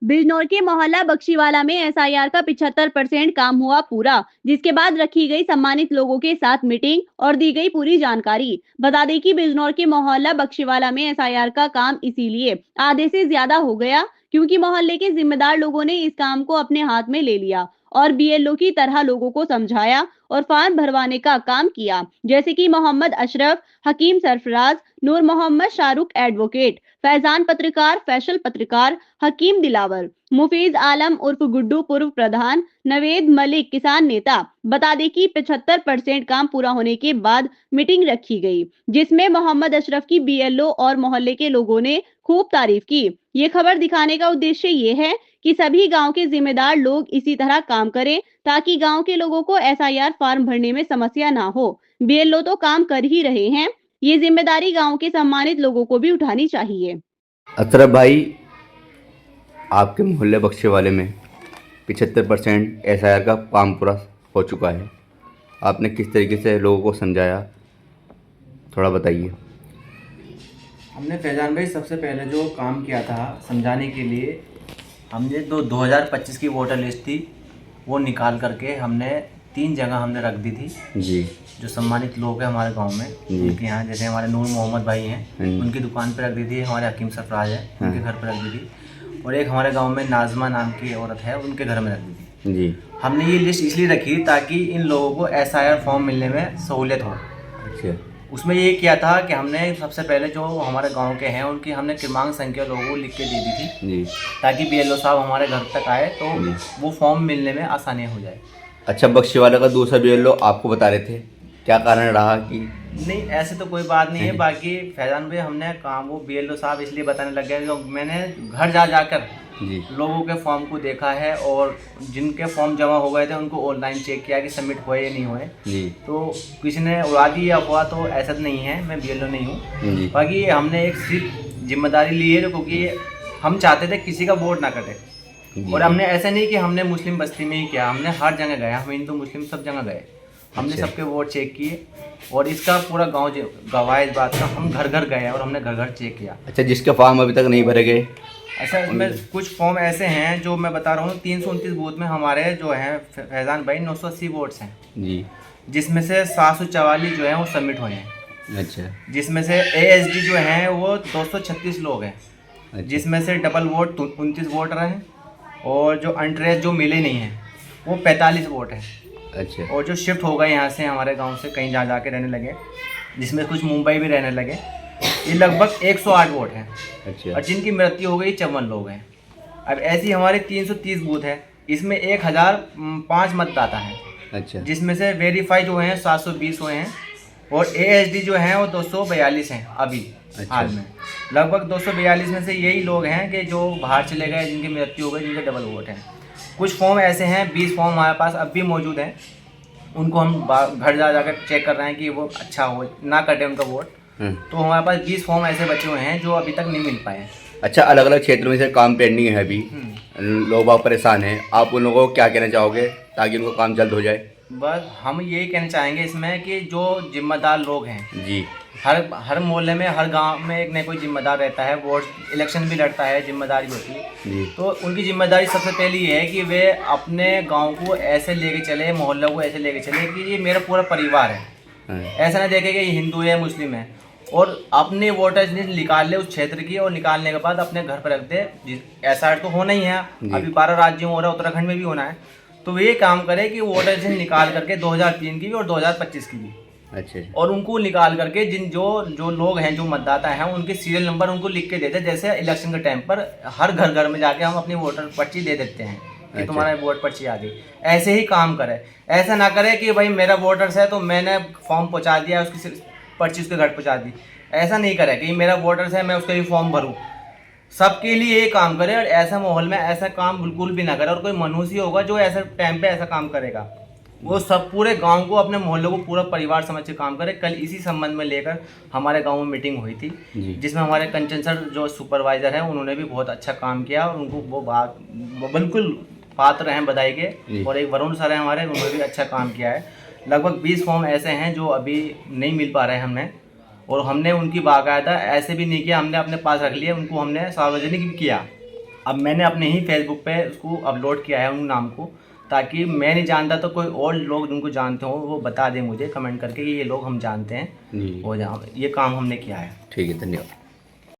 बिजनौर के मोहल्ला बख्शीवाला में एसआईआर का 75% काम हुआ पूरा, जिसके बाद रखी गई सम्मानित लोगों के साथ मीटिंग और दी गई पूरी जानकारी। बता दें कि बिजनौर के मोहल्ला बख्शीवाला में एसआईआर का काम इसीलिए आधे से ज्यादा हो गया क्योंकि मोहल्ले के जिम्मेदार लोगों ने इस काम को अपने हाथ में ले लिया और बीएलओ की तरह लोगों को समझाया और फॉर्म भरवाने का काम किया, जैसे कि मोहम्मद अशरफ, हकीम सरफराज, नूर मोहम्मद शाहरुख एडवोकेट, फैजान पत्रकार, फैसल पत्रकार, हकीम दिलावर, मुफीज आलम उर्फ गुड्डू पूर्व प्रधान, नवेद मलिक किसान नेता। बता दें कि 75% काम पूरा होने के बाद मीटिंग रखी गई, जिसमें मोहम्मद अशरफ की बीएलओ और मोहल्ले के लोगों ने खूब तारीफ की। ये खबर दिखाने का उद्देश्य ये है कि सभी गांव के जिम्मेदार लोग इसी तरह काम करें ताकि गांव के लोगों को एसआईआर फॉर्म भरने में समस्या ना हो। बीएलओ तो काम कर ही रहे हैं, ये जिम्मेदारी गांव के सम्मानित लोगों को भी उठानी चाहिए। अतरफ भाई, आपके मोहल्ले बख्शे वाले में 75% एसआईआर का काम पूरा हो चुका है। आपने किस तरीके से लोगों को समझाया, थोड़ा बताइए। हमने फैजान भाई सबसे पहले जो काम किया था समझाने के लिए, हमने 2025 की वोटर लिस्ट थी वो निकाल करके हमने 3 जगह हमने रख दी थी जी। जो सम्मानित लोग हैं हमारे गांव में, उनके यहाँ, जैसे हमारे नूर मोहम्मद भाई हैं उनकी दुकान पर रख दी थी, हमारे हकीम सरफराज है उनके घर पर रख दी थी, और एक हमारे गांव में नाजमा नाम की औरत है उनके घर में रख दी थी जी। हमने ये लिस्ट इसलिए रखी ताकि इन लोगों को एसआईआर फॉर्म मिलने में सहूलियत हो। अच्छा। उसमें ये किया था कि हमने सबसे पहले जो हमारे गांव के हैं उनकी हमने क्रमांक संख्या लोगों को लिख के दे दी थी जी। ताकि बीएलओ साहब हमारे घर तक आए तो वो फॉर्म मिलने में आसानी हो जाए। अच्छा, बख्शे वाले का दूसरा बीएलओ आपको बता रहे थे, क्या कारण रहा कि? नहीं, ऐसे तो कोई बात नहीं है। बाकी फैजान भाई हमने काम वो बीएलओ साहब इसलिए बताने लग गए कि मैंने घर जा जाकर जी। लोगों के फॉर्म को देखा है और जिनके फॉर्म जमा हो गए थे उनको ऑनलाइन चेक किया कि सबमिट हुए या नहीं हुए जी। तो किसी ने उड़ा दी या हुआ तो ऐसा तो नहीं है, मैं बीएलओ नहीं हूँ। बाकी हमने एक सिर्फ जिम्मेदारी ली है क्योंकि हम चाहते थे किसी का वोट ना कटे, और हमने ऐसा नहीं कि हमने मुस्लिम बस्ती में ही किया, हमने हर जगह गए, हम हिंदू मुस्लिम सब जगह गए, हमने सबके वोट चेक किए और इसका पूरा गांव गवाह है इस बात का। हम घर घर गए और हमने घर घर चेक किया। अच्छा, जिसके फॉर्म अभी तक नहीं भरे गए? अच्छा, इसमें कुछ फॉर्म ऐसे हैं जो मैं बता रहा हूँ, 329 बूथ में हमारे जो हैं फैजान भाई 980 वोट्स हैं जी, जिसमें से 744 जो हैं वो सबमिट हुए हैं। अच्छा। जिसमें से एएसडी जो हैं वो 236 लोग हैं। अच्छा। जिसमें से डबल वोट 29 वोट रहे हैं और जो अनट्रेस जो मिले नहीं हैं वो 45 वोट हैं। अच्छा। और जो शिफ्ट हो गए यहाँ से हमारे गांव से कहीं जा के रहने लगे, जिसमें कुछ मुंबई भी रहने लगे, ये लगभग 108 वोट हैं। अच्छा। और जिनकी मृत्यु हो गई 54 लोग हैं। अब ऐसी हमारे 330 बूथ है, इसमें 1005 मतदाता हैं। अच्छा। जिसमें से वेरीफाई जो हैं 720 हुए हैं और एएसडी जो हैं वो 242 हैं अभी। अच्छा। हाल में लगभग 242 में से यही लोग हैं कि जो बाहर चले गए, जिनकी मृत्यु हो गई, जिनके डबल वोट हैं। कुछ फॉर्म ऐसे हैं, 20 फॉर्म हमारे पास अब भी मौजूद हैं, उनको हम घर जा जाकर चेक कर रहे हैं कि वो अच्छा हो ना कटे उनका वोट। तो हमारे पास 20 फॉर्म ऐसे बचे हुए हैं जो अभी तक नहीं मिल पाए हैं। अच्छा, अलग अलग क्षेत्रों में से काम पेंडिंग है अभी, लोग बहुत परेशान हैं, आप उन लोगों को क्या कहना चाहोगे ताकि उनको काम जल्द हो जाए? बस हम यही कहना चाहेंगे इसमें कि जो जिम्मेदार लोग हैं जी, हर मोहल्ले में, हर गांव में एक न कोई जिम्मेदार रहता है, वोट इलेक्शन भी लड़ता है, जिम्मेदारी होती है। तो उनकी जिम्मेदारी सबसे पहली ये है कि वे अपने गांव को ऐसे लेके चले, मोहल्ले को ऐसे लेके चले कि ये मेरा पूरा परिवार है। ऐसा ना देखे कि ये हिंदू है मुस्लिम है, और अपने वोटर्स लिस्ट निकाल ले उस क्षेत्र की, और निकालने के बाद अपने घर पर रख दे। ऐसा तो होना ही है, अभी 12 राज्यों में हो रहा है, उत्तराखंड में भी होना है। तो वे काम करे कि वोटर्स लिस्ट निकाल करके 2003 की भी और 2025 की भी। अच्छा। और उनको निकाल करके जो लोग हैं, जो मतदाता हैं, उनके सीरियल नंबर उनको लिख के देते, जैसे इलेक्शन के टाइम पर हर घर में जाके हम अपनी वोटर पर्ची दे देते हैं कि अच्छा, तुम्हारा वोट पर्ची आ गई। ऐसे ही काम करे, ऐसा ना करे कि भाई मेरा वोटर्स है तो मैंने फॉर्म पहुँचा दिया, उसकी पर्ची उसके घर पहुँचा दी। ऐसा नहीं करे कि मेरा वोटर्स है मैं उसका भी फॉर्म भरूँ। सबके लिए ये काम करे, और ऐसा माहौल में ऐसा काम बिल्कुल भी ना करे। और कोई मनुष्य होगा जो ऐसा टाइम पे ऐसा काम करेगा, वो सब पूरे गांव को, अपने मोहल्ले को पूरा परिवार समझ के काम करे। कल इसी संबंध में लेकर हमारे गांव में मीटिंग हुई थी, जिसमें हमारे कंचन सर जो सुपरवाइजर हैं उन्होंने भी बहुत अच्छा काम किया और उनको वो बिल्कुल पात्र हैं बधाई के। और एक वरुण सर हैं हमारे, उन्होंने भी अच्छा काम किया है। लगभग 20 फॉर्म ऐसे हैं जो अभी नहीं मिल पा रहे हैं हमें, और हमने उनकी बाकायदा ऐसे भी नहीं किया, हमने अपने पास रख लिया, उनको हमने सार्वजनिक भी किया अब मैंने अपने ही फेसबुक पे उसको अपलोड किया है उन नाम को, ताकि मैं नहीं जानता तो कोई और लोग जिनको जानते हो वो बता दें मुझे कमेंट करके कि ये लोग हम जानते हैं जी और ये काम हमने किया है। ठीक है, धन्यवाद।